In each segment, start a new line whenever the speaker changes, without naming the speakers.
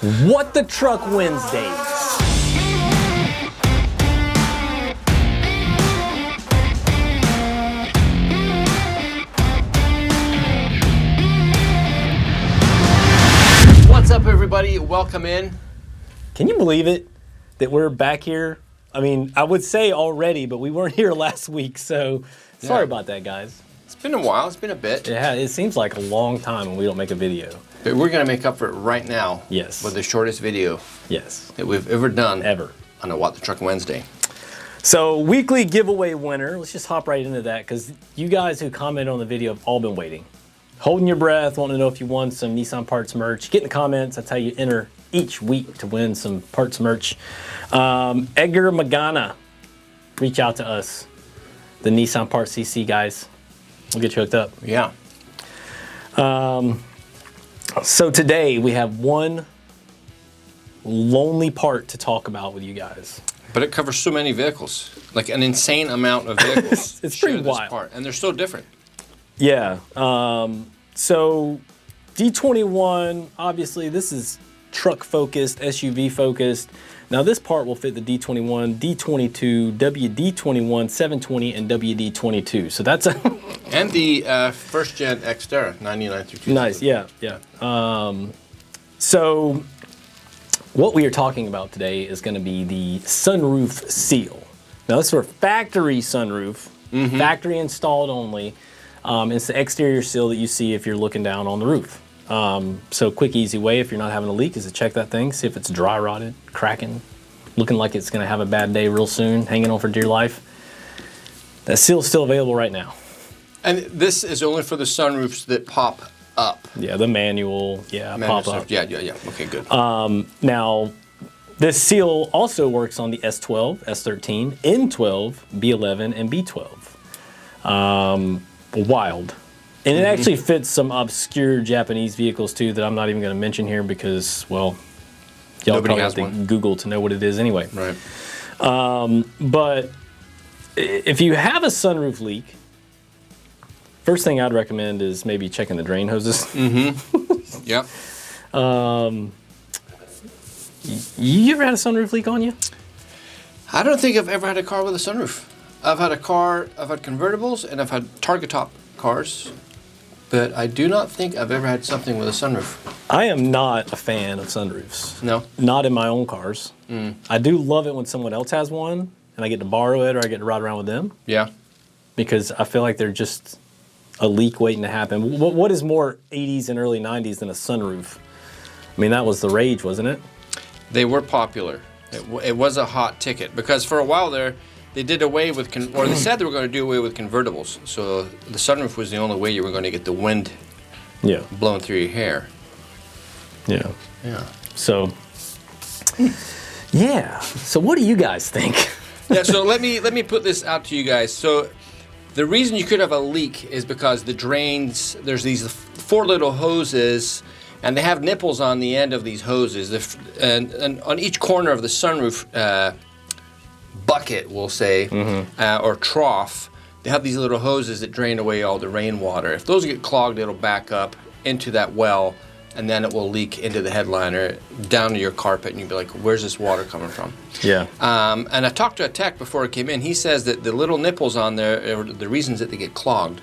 What the Truck Wednesdays.
What's up, everybody? Welcome in.
Can you believe it that we're back here? I mean, I would say already, but we weren't here last week, so sorry about that, guys.
It's been a while. It's been a bit.
Yeah, it seems like a long time when we don't make a video.
But we're going to make up for it right now.
Yes.
With the shortest video
that
we've ever done.
Ever.
On a What the Truck Wednesday.
So, weekly giveaway winner. Let's just hop right into that because you guys who commented on the video have all been waiting. Holding your breath, wanting to know if you won some Nissan parts merch. Get in the comments. That's how you enter each week to win some parts merch. Edgar Magana, reach out to us. The Nissan Parts CC guys. We'll get you hooked up.
Yeah.
So today we have one lonely part to talk about with you guys.
But it covers so many vehicles. Like an insane amount of vehicles.
It's pretty wild.
Part, and they're so different.
Yeah. So D21, obviously this is truck focused, SUV focused. Now this part will fit the D21, D22, WD21, 720, and WD22. So that's a...
And the first gen Xterra, 99 through 2000.
Nice, yeah. So what we are talking about today is going to be the sunroof seal. Now this is for factory sunroof, factory installed only. It's the exterior seal that you see if you're looking down on the roof. So quick, easy way if you're not having a leak is to check that thing, see if it's dry rotted, cracking, looking like it's going to have a bad day real soon, hanging on for dear life. That seal is still available right now.
And this is only for the sunroofs that pop up.
Yeah, the manual, pop up.
Yeah. Okay, good.
Now, this seal also works on the S12, S13, N12, B11, and B12. Wild. And it actually fits some obscure Japanese vehicles too that I'm not even going to mention here because, well, y'all probably have to Google to know what it is anyway.
Right.
But if you have a sunroof leak, first thing I'd recommend is maybe checking the drain hoses.
Yep.
You ever had a sunroof leak on you?
I don't think I've ever had a car with a sunroof. I've had convertibles, and I've had target top cars, but I do not think I've ever had something with a sunroof.
I am not a fan of sunroofs.
No?
Not in my own cars. I do love it when someone else has one, and I get to borrow it or I get to ride around with them.
Yeah.
Because I feel like they're just a leak waiting to happen. What is more 80s and early 90s than a sunroof? I mean, that was the rage, wasn't it?
They were popular. It was a hot ticket because for a while there, they did away with, or they said they were going to do away with convertibles. So the sunroof was the only way you were going to get the wind blowing through your hair.
Yeah.
Yeah.
So, So what do you guys think?
So let me put this out to you guys. So the reason you could have a leak is because the drains, there's these 4 little hoses, and they have nipples on the end of these hoses. And on each corner of the sunroof bucket, we'll say, or trough, they have these little hoses that drain away all the rainwater. If those get clogged, it'll back up into that well, and then it will leak into the headliner, down to your carpet, and you'll be like, where's this water coming from?
Yeah.
And I talked to a tech before I came in. He says that the little nipples on there are the reasons that they get clogged.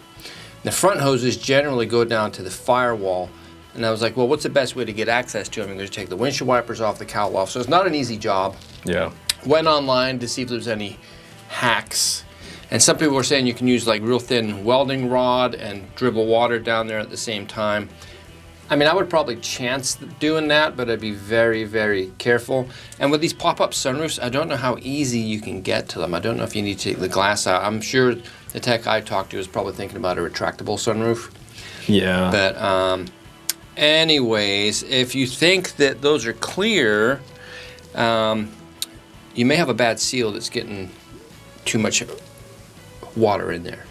The front hoses generally go down to the firewall. And I was like, well, what's the best way to get access to them? I'm going to take the windshield wipers off, the cowl off. So it's not an easy job.
Yeah.
Went online to see if there's any hacks. And some people were saying you can use like real thin welding rod and dribble water down there at the same time. I mean, I would probably chance doing that, but I'd be very, very careful. And with these pop-up sunroofs, I don't know how easy you can get to them. I don't know if you need to take the glass out. I'm sure the tech I talked to is probably thinking about a retractable sunroof.
Yeah.
But anyways, if you think that those are clear, you may have a bad seal that's getting too much water in there.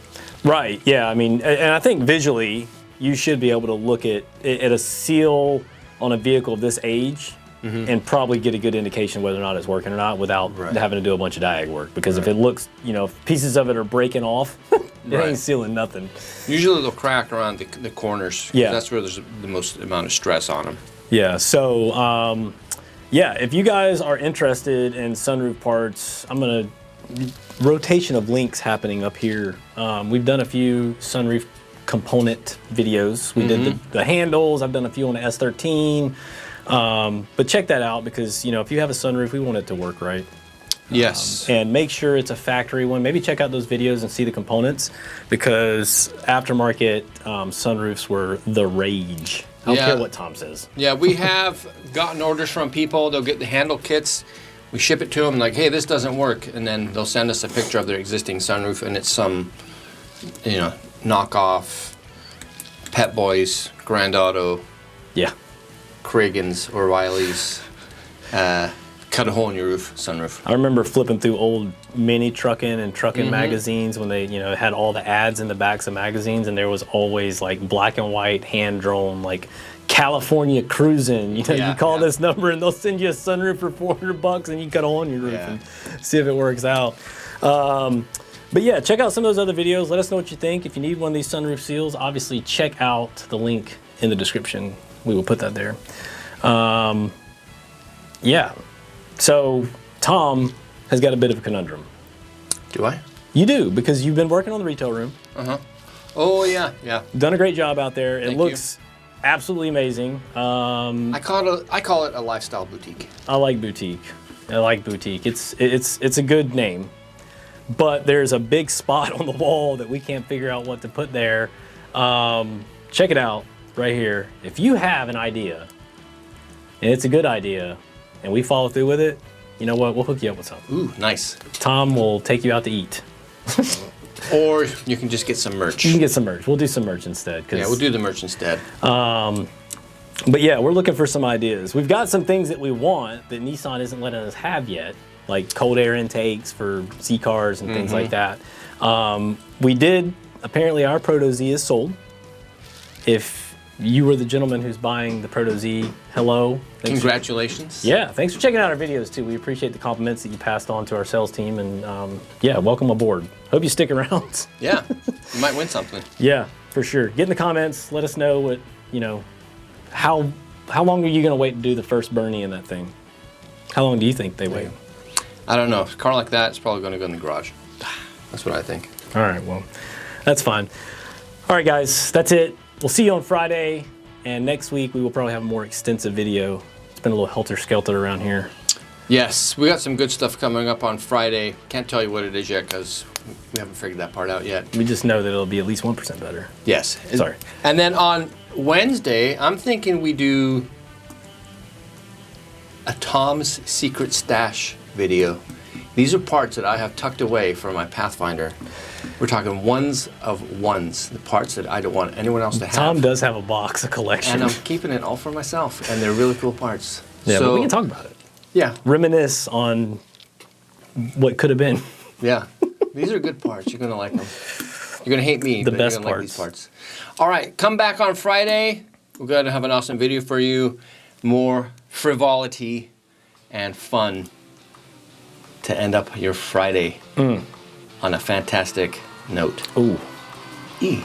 Right, yeah. I mean, and I think visually, you should be able to look at a seal on a vehicle of this age and probably get a good indication whether or not it's working or not without having to do a bunch of diag work. Because if it looks, if pieces of it are breaking off, it ain't sealing nothing.
Usually they'll crack around the corners.
Yeah.
That's where there's the most amount of stress on them.
Yeah, so yeah, if you guys are interested in sunroof parts, I'm gonna rotation of links happening up here. We've done a few sunroof component videos. We did the handles. I've done a few on the S13. But check that out because, you know, if you have a sunroof, we want it to work right.
Yes.
And make sure it's a factory one. Maybe check out those videos and see the components because aftermarket sunroofs were the rage. I don't care what Tom says.
Yeah, we have gotten orders from people. They'll get the handle kits. We ship it to them like, hey, this doesn't work. And then they'll send us a picture of their existing sunroof and it's some, you know, knockoff Pet Boys, Grand Auto,
Yeah.
Kragen's or Wiley's cut a hole in your roof sunroof.
I remember flipping through old mini trucking and trucking magazines when they, you know, had all the ads in the backs of magazines, and there was always like black and white hand drawn like California cruising. You know, you call this number and they'll send you a sunroof for $400 and you cut a hole in your roof and see if it works out. But yeah, check out some of those other videos. Let us know what you think. If you need one of these sunroof seals, obviously check out the link in the description. We will put that there. Yeah. So Tom has got a bit of a conundrum.
Do I?
You do, because you've been working on the retail room.
Oh yeah, yeah.
Done a great job out there. It
Thank
looks absolutely amazing.
I call it a lifestyle boutique.
I like boutique. I like boutique. It's a good name, but there's a big spot on the wall that we can't figure out what to put there. Check it out right here. If you have an idea, and it's a good idea, and we follow through with it, you know what? We'll hook you up with something.
Ooh, nice.
Tom will take you out to eat.
Or you can just get some merch.
You can get some merch. We'll do some merch instead.
Yeah, we'll do the merch instead.
But yeah, we're looking for some ideas. We've got some things that we want that Nissan isn't letting us have yet, like cold air intakes for Z cars and things like that. We did, apparently our Proto Z is sold. If you were the gentleman who's buying the Proto Z, hello.
Congratulations.
Yeah, thanks for checking out our videos too. We appreciate the compliments that you passed on to our sales team, and yeah, welcome aboard. Hope you stick around.
Yeah, you might win something.
Yeah, for sure. Get in the comments. Let us know what, you know, how long are you going to wait to do the first Bernie in that thing? How long do you think they wait?
I don't know. A car like that is probably going to go in the garage. That's what I think.
All right, well, that's fine. All right, guys, that's it. We'll see you on Friday, and next week we will probably have a more extensive video. It's been a little helter-skelter around here.
Yes, we got some good stuff coming up on Friday. Can't tell you what it is yet because we haven't figured that part out yet.
We just know that it'll be at least 1% better.
Yes.
Sorry.
And then on Wednesday, I'm thinking we do a Tom's Secret Stash video. These are parts that I have tucked away from my Pathfinder. We're talking ones of ones, the parts that I don't want anyone else to have.
Tom does have a box, a collection.
And I'm keeping it all for myself, and they're really cool parts.
Yeah,
so,
but we can talk about it.
Yeah.
Reminisce on what could have been.
Yeah. These are good parts. You're going to like them. You're going to hate me,
The
but
best
you're going to like these parts. All right, come back on Friday. We're going to have an awesome video for you. More frivolity and fun to end up your Friday on a fantastic note.
Ooh.
E.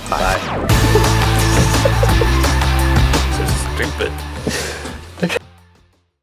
Bye. So stupid.